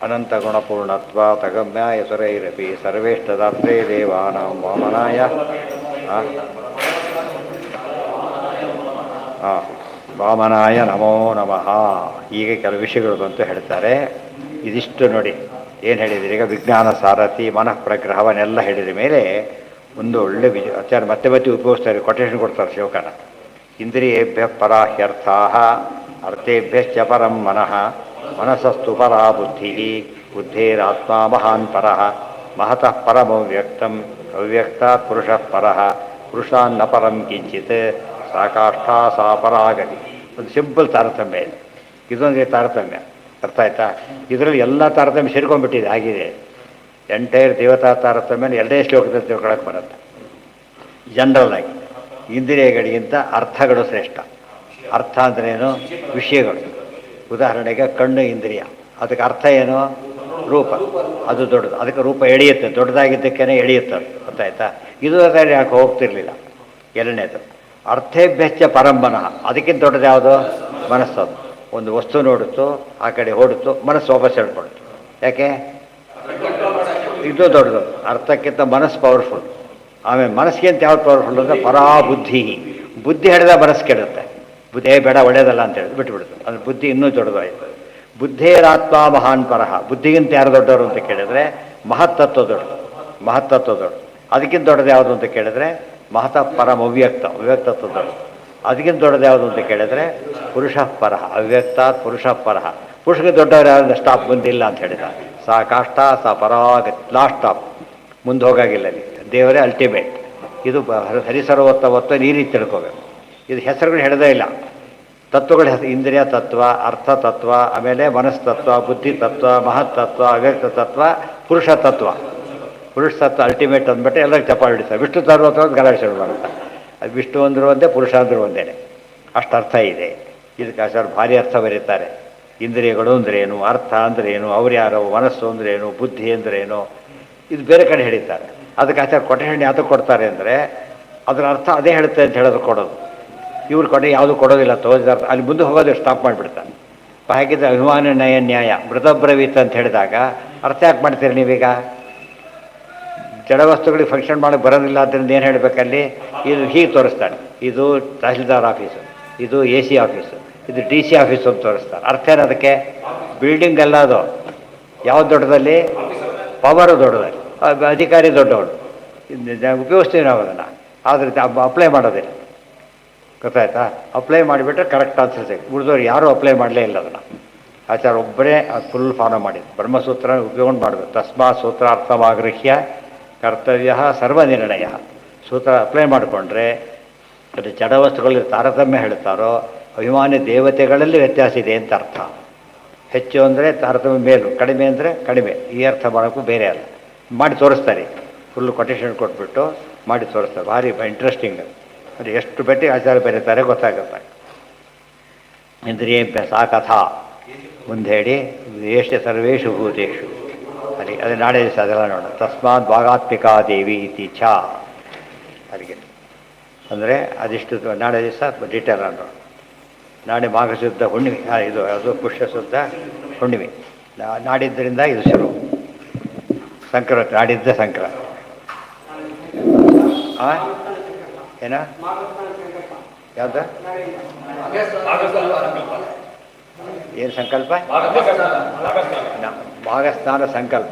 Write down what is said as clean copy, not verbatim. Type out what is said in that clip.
ಅನಂತಗುಣಪೂರ್ಣತ್ವಾತ್ ಅಗಮ್ಯಾಯಸುರೈರಪಿ ಸರ್ವೇಷ್ಟದಾತ್ರೇ ದೇವಾನಾಂ ವಾಮನಾಯ ವಾಮನಾಯ ನಮೋ ನಮಃ. ಹೀಗೆ ಕೆಲವು ವಿಷಯಗಳು ಬಂತು ಹೇಳ್ತಾರೆ. ಇದಿಷ್ಟು ನೋಡಿ ಏನು ಹೇಳಿದಿರಿ ಈಗ ವಿಜ್ಞಾನ ಸಾರಥಿ ಮನಃ ಪ್ರಗ್ರಹವನ್ನೆಲ್ಲ ಹೇಳಿದ ಮೇಲೆ ಒಂದು ಒಳ್ಳೆ ಆಚಾರ್ಯ ಮತ್ತೆ ಮತ್ತೆ ಉಪಯೋಗಿಸ್ತಾರೆ, ಕೊಟೇಶನ್ ಕೊಡ್ತಾರೆ ಶ್ಲೋಕನ. ಇಂದ್ರಿಯೇಭ್ಯ ಪರಾಹ್ಯರ್ಥಾ ಅರ್ಥೇಭ್ಯಶ್ಚ ಪರಂ ಮನಃ ಮನಸಸ್ತು ಪರಾ ಬುದ್ಧಿ ಬುದ್ಧೇರಾತ್ಮ ಮಹಾನ್ ಪರಃ ಮಹತಃ ಪರಮವ್ಯಕ್ತಂ ಅವ್ಯಕ್ತಾತ್ ಪುರುಷಃ ಪರಃ ಪುರುಷಾನ್ನ ಪರಂ ಕಿಂಚಿತ್ ಸಾಕಾಷ್ಠಾ ಸಾ ಪರಾಗತಿ. ಒಂದು ಸಿಂಪಲ್ ತಾರತಮ್ಯ ಇದೆ, ಇದೊಂದೇ ತಾರತಮ್ಯ. ಅರ್ಥ ಆಯ್ತಾ? ಇದರಲ್ಲಿ ಎಲ್ಲ ತಾರತಮ್ಯ ಸೇರ್ಕೊಂಡ್ಬಿಟ್ಟಿದೆ, ಆಗಿದೆ. ಎಂಟೈರ್ ದೇವತಾ ತಾರತಮ್ಯ ಎರಡೇ ಶ್ಲೋಕದಲ್ಲಿ ತಿಳ್ಕೊಳಕ್ಕೆ ಬರುತ್ತೆ. ಜನರಲ್ ಆಗಿ ಇಂದ್ರಿಯಗಳಿಗಿಂತ ಅರ್ಥಗಳು ಶ್ರೇಷ್ಠ. ಅರ್ಥ ಅಂದ್ರೇನು? ವಿಷಯಗಳು. ಉದಾಹರಣೆಗೆ ಕಣ್ಣು ಇಂದ್ರಿಯ, ಅದಕ್ಕೆ ಅರ್ಥ ಏನು? ರೂಪ. ಅದು ದೊಡ್ಡದು, ಅದಕ್ಕೆ ರೂಪ ಎಳೆಯುತ್ತೆ, ದೊಡ್ಡದಾಗಿದ್ದಕ್ಕೇ ಎಳೆಯುತ್ತೆ ಅದು. ಗೊತ್ತಾಯ್ತಾ? ಇದು ಅದರಲ್ಲಿ ಯಾಕೆ ಹೋಗ್ತಿರ್ಲಿಲ್ಲ. ಎರಡನೇದು ಅರ್ಥೇಭ್ಯಶ್ಚ ಪರಂಬನಃ, ಅದಕ್ಕಿಂತ ದೊಡ್ಡದು ಯಾವುದು? ಮನಸ್ಸದು. ಒಂದು ವಸ್ತು ನೋಡುತ್ತು, ಆ ಕಡೆ ಓಡುತ್ತು, ಮನಸ್ಸು ವಾಪಸ್ ಹೇಳ್ಕೊಡುತ್ತೆ. ಯಾಕೆ? ಇದು ದೊಡ್ಡದು. ಅರ್ಥಕ್ಕಿಂತ ಮನಸ್ಸು ಪವರ್ಫುಲ್. ಆಮೇಲೆ ಮನಸ್ಸಿಗಿಂತ ಯಾವ್ದು ಪವರ್ಫುಲ್ ಅಂದರೆ ಪರಾಬುದ್ಧಿ. ಬುದ್ಧಿ ಹಿಡಿದ ಮನಸ್ಸು ಕೆಡುತ್ತೆ. ಬುದ್ಧಿ ಬೇಡ ಒಳ್ಳೆಯದಲ್ಲ ಅಂತ ಹೇಳಿ ಬಿಟ್ಟುಬಿಡುತ್ತೆ. ಅದು ಬುದ್ಧಿ ಇನ್ನೂ ದೊಡ್ಡದಾಯಿತು. ಬುದ್ಧೇರಾತ್ಮ ಮಹಾನ್ ಪರಹ, ಬುದ್ಧಿಗಿಂತ ಯಾರು ದೊಡ್ಡವರು ಅಂತ ಕೇಳಿದ್ರೆ ಮಹತ್ತತ್ವ ದೊಡ್ಡದು. ಮಹತ್ತತ್ವ ದೊಡ್ಡದು. ಅದಕ್ಕಿಂತ ದೊಡ್ಡದು ಯಾವುದು ಅಂತ ಕೇಳಿದ್ರೆ ಮಹತಃ ಪರಂ ಅವ್ಯಕ್ತ, ಅವ್ಯಕ್ತತ್ವ ದೊಡ್ಡದು. ಅದಕ್ಕಿಂತ ದೊಡ್ಡದು ಯಾವುದು ಅಂತ ಕೇಳಿದ್ರೆ ಪುರುಷಃ ಪರಃ, ಅವ್ಯಕ್ತಾತ್ ಪುರುಷಃ ಪರಃ. ಪುರುಷಗೆ ದೊಡ್ಡವರು ಯಾರು? ಸ್ಟಾಪ್ ಬಂದಿಲ್ಲ ಅಂತ ಹೇಳಿದ. ಸಾ ಕಾಷ್ಟ ಸಾ ಪರಾಗತಿ, ಲಾಸ್ಟ್ ಸ್ಟಾಪ್, ಮುಂದೆ ಹೋಗಾಗಿಲ್ಲ. ಅಲ್ಲಿ ದೇವರೇ ಅಲ್ಟಿಮೇಟ್. ಇದು ಹರಿಸರ್ವೋತ್ತಮತ್ವ ಈ ರೀತಿ ತಿಳ್ಕೋಬೇಕು. ಇದು ಹೆಸರುಗಳು ಹಿಡದೇ ಇಲ್ಲ, ತತ್ವಗಳ ಹೆಸರು. ಇಂದ್ರಿಯ ತತ್ವ, ಅರ್ಥ ತತ್ವ, ಆಮೇಲೆ ಮನಸ್ತತ್ವ, ಬುದ್ಧಿ ತತ್ವ, ಮಹತ್ತತ್ವ, ಅವ್ಯಕ್ತ ತತ್ವ, ಪುರುಷ ತತ್ವ. ಪುರುಷ ತತ್ವ ಅಲ್ಟಿಮೇಟ್ ಅಂದ್ಬಿಟ್ಟು ಎಲ್ಲರಿಗೆ ಚಪ್ಪಾಳೆ ಹಿಡಿತಾರೆ. ವಿಷ್ಣು ತತ್ವ ಗಲಾಟೆ ಶುರು ಮಾಡುತ್ತೆ. ಅದು ವಿಷ್ಣು ಅಂದರೂ ಒಂದೇ, ಪುರುಷ ಅಂದರೂ ಒಂದೇ. ಅಷ್ಟು ಅರ್ಥ ಇದೆ. ಇದಕ್ಕೆ ಆಚಾರ್ಯ ಭಾರಿ ಅರ್ಥ ಬರೀತಾರೆ. ಇಂದ್ರಿಯಗಳು ಅಂದ್ರೇನು, ಅರ್ಥ ಅಂದ್ರೇನು, ಅವ್ರು ಯಾರೋ, ಮನಸ್ಸು ಅಂದ್ರೇನು, ಬುದ್ಧಿ ಅಂದ್ರೇನು, ಇದು ಬೇರೆ ಕಡೆ ಹೇಳಿದ್ದಾರೆ. ಅದಕ್ಕೆ ಆಚಾರ್ಯ ಕೊಟೇಶನ್ ಯಾತಕ್ಕೆ ಕೊಡ್ತಾರೆ ಅಂದರೆ ಅದರ ಅರ್ಥ ಅದೇ ಹೇಳುತ್ತೆ ಅಂತ ಹೇಳೋದು ಕೊಡೋದು. ಇವ್ರು ಕೊಟ್ಟೆ ಯಾವುದು ಕೊಡೋದಿಲ್ಲ, ತೋರಿಸಿದ ಅಲ್ಲಿ ಮುಂದೆ ಹೋಗೋದು ಸ್ಟಾಪ್ ಮಾಡಿಬಿಡ್ತಾನೆ. ಹಾಗಿದ್ರೆ ಅಭಿಮಾನ ನ್ಯಾಯ ಮೃತಬ್ರವೀತ್ ಅಂತ ಹೇಳಿದಾಗ ಅರ್ಥ ಯಾಕೆ ಮಾಡ್ತೀರಿ ನೀವೀಗ? ಜಡ ವಸ್ತುಗಳಿಗೆ ಫಂಕ್ಷನ್ ಮಾಡೋಕ್ಕೆ ಬರೋದಿಲ್ಲ. ಆದ್ದರಿಂದ ಏನು ಹೇಳಬೇಕಲ್ಲಿ? ಇದು ಹೀಗೆ ತೋರಿಸ್ತಾನೆ, ಇದು ತಹಸೀಲ್ದಾರ್ ಆಫೀಸು, ಇದು ಎ ಸಿ ಆಫೀಸು, ಇದು ಡಿ ಸಿ ಆಫೀಸು ಅಂತ ತೋರಿಸ್ತಾರೆ. ಅರ್ಥ ಏನು ಅದಕ್ಕೆ? ಬಿಲ್ಡಿಂಗ್ ಅಲ್ಲ ಅದು. ಯಾವ್ದು ದೊಡ್ಡದಲ್ಲಿ? ಪವರು ದೊಡ್ಡದಲ್ಲಿ, ಅಧಿಕಾರಿ ದೊಡ್ಡವಳು. ಉಪಯೋಗಿಸ್ತೀವಿ ನಾವು ಅದನ್ನು, ಆದರೆ ಅಪ್ಲೈ ಮಾಡೋದಿಲ್ಲ. ಗೊತ್ತಾಯ್ತಾ? ಅಪ್ಲೈ ಮಾಡಿಬಿಟ್ರೆ ಕರೆಕ್ಟ್ ಆನ್ಸರ್ ಸಿಗುತ್ತೆ. ಉಳಿದವ್ರು ಯಾರೂ ಅಪ್ಲೈ ಮಾಡಲೇ ಇಲ್ಲ ಅದನ್ನು. ಆಚಾರ ಒಬ್ಬರೇ ಅದು ಫುಲ್ ಫಾಲೋ ಮಾಡಿದ್ದು. ಬ್ರಹ್ಮಸೂತ್ರ ಉಪಯೋಗ ಮಾಡಬೇಕು. ತಸ್ಮಾತ್ ಸೂತ್ರ ಅರ್ಥಮಾಗೃಹ್ಯ ಕರ್ತವ್ಯ ಸರ್ವನಿರ್ಣಯ. ಸೂತ್ರ ಅಪ್ಲೈ ಮಾಡಿಕೊಂಡ್ರೆ ಅದು ಜಡ ವಸ್ತುಗಳಲ್ಲಿ ತಾರತಮ್ಯ ಹೇಳ್ತಾರೋ ಅಭಿಮಾನಿ ದೇವತೆಗಳಲ್ಲಿ ವ್ಯತ್ಯಾಸ ಇದೆ ಅಂತ ಅರ್ಥ. ಹೆಚ್ಚು ಅಂದರೆ ತಾರತಮ್ಯ ಮೇಲು, ಕಡಿಮೆ ಅಂದರೆ ಕಡಿಮೆ. ಈ ಅರ್ಥ ಮಾಡೋಕ್ಕೂ ಬೇರೆ ಅಲ್ಲ. ಮಾಡಿ ತೋರಿಸ್ತಾರೆ. ಫುಲ್ ಕೊಟೇಶನ್ ಕೊಟ್ಬಿಟ್ಟು ಮಾಡಿ ತೋರಿಸ್ತಾರೆ. ಭಾರಿ ಇಂಟ್ರೆಸ್ಟಿಂಗ್. ಅದು ಎಷ್ಟು ಬೆಟ್ಟಿ ಆಚಾರ್ಯ ಬರೀತಾರೆ ಗೊತ್ತಾಗುತ್ತೆ. ಇಂದ್ರಿಯೇಭ್ಯ ಸಾ ಕಥಾ ಮುಂದೆ ಹೇಳಿ ದೇಶ ಸರ್ವೇಷು ಭೂತೇಷು ಅಲ್ಲಿ ಅದು ನಾಳೆ ದಿವಸ ಅದೆಲ್ಲ ನೋಡೋಣ. ತಸ್ಮಾತ್ ಭಾಗಾತ್ಮಿಕಾ ದೇವಿ ಇತಿ ಛಾ ಅಲ್ಲಿಗೆ ಅಂದರೆ ಅದಿಷ್ಟು ನಾಳೆ ದಿವಸ ಡೀಟೇಲ್ ನೋಡೋಣ. ನಾಳೆ ಮಾಘಶುದ್ಧ ಹುಣ್ಣಿಮೆ, ಇದು ಅದು ಪುಷ್ಯ ಶುದ್ಧ ಹುಣ್ಣಿಮೆ. ನಾಡಿದ್ದರಿಂದ ಇದು ಶುರು ಸಂಕ್ರಾಂತಿ. ನಾಡಿದ್ದ ಸಂಕ್ರಾಂತಿ. ಏನ ಯಾವ್ದು? ಏನು ಸಂಕಲ್ಪ? ಭಾಗಸ್ನಾನ ಸಂಕಲ್ಪ.